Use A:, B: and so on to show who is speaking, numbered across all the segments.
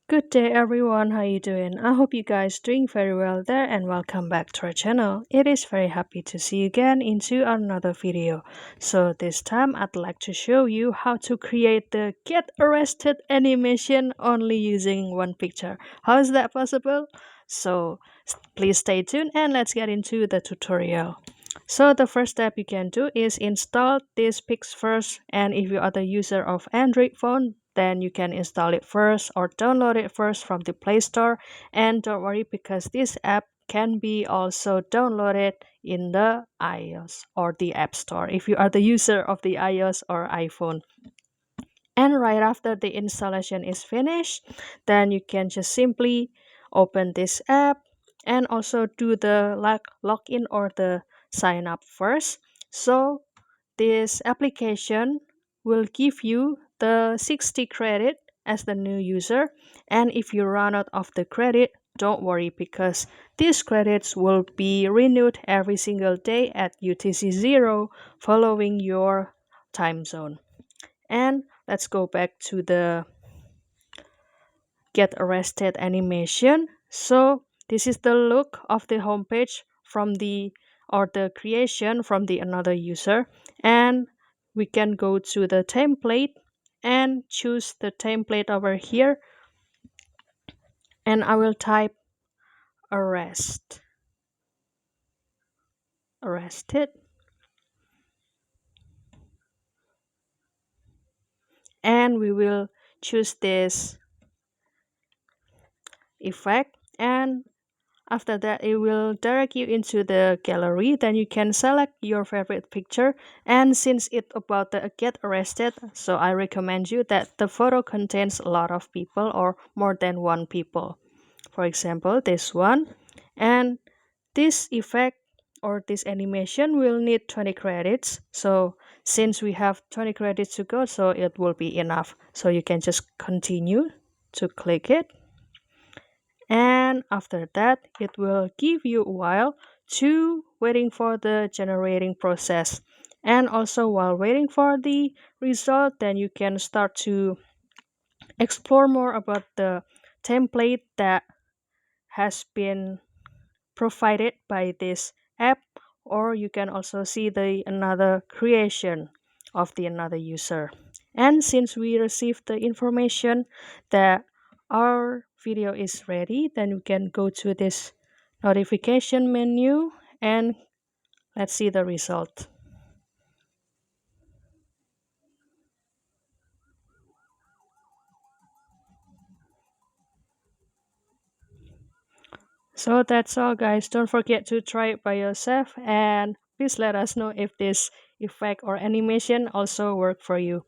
A: Good day everyone, how you doing? I hope you guys doing very well there and welcome back to our channel. It is very happy to see you again into another video. So this time I'd like to show you how to create the get arrested animation only using one picture. How is that possible? So please stay tuned and let's get into the tutorial. So the first step you can do is install this Pix first, and if you are the user of Android phone, then you can install it first or download it first from the Play Store. And don't worry, because this app can be also downloaded in the iOS or the App Store if you are the user of the iOS or iPhone. And right after the installation is finished, then you can just simply open this app and also do the login or the sign up first. So this application will give you the 60 credit as the new user, and if you run out of the credit, don't worry, because these credits will be renewed every single day at UTC 0 following your time zone. And let's go back to the get arrested animation. So this is the look of the homepage from the or the creation from the another user, and we can go to the template and choose the template over here, and I will type arrested, and we will choose this effect, and after that, it will direct you into the gallery. Then you can select your favorite picture. And since it's about the get arrested, so I recommend you that the photo contains a lot of people or more than one people. For example, this one. And this effect or this animation will need 20 credits. So since we have 20 credits to go, so it will be enough. So you can just continue to click it, and after that it will give you a while to waiting for the generating process. And also while waiting for the result, then you can start to explore more about the template that has been provided by this app, or you can also see the another creation of the another user. And since we received the information that our video is ready, then we can go to this notification menu and let's see the result. So that's all guys, don't forget to try it by yourself, and please let us know if this effect or animation also work for you.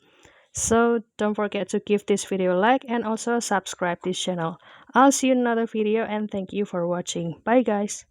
A: So don't forget to give this video a like and also subscribe this channel. I'll see you in another video, and thank you for watching. Bye guys.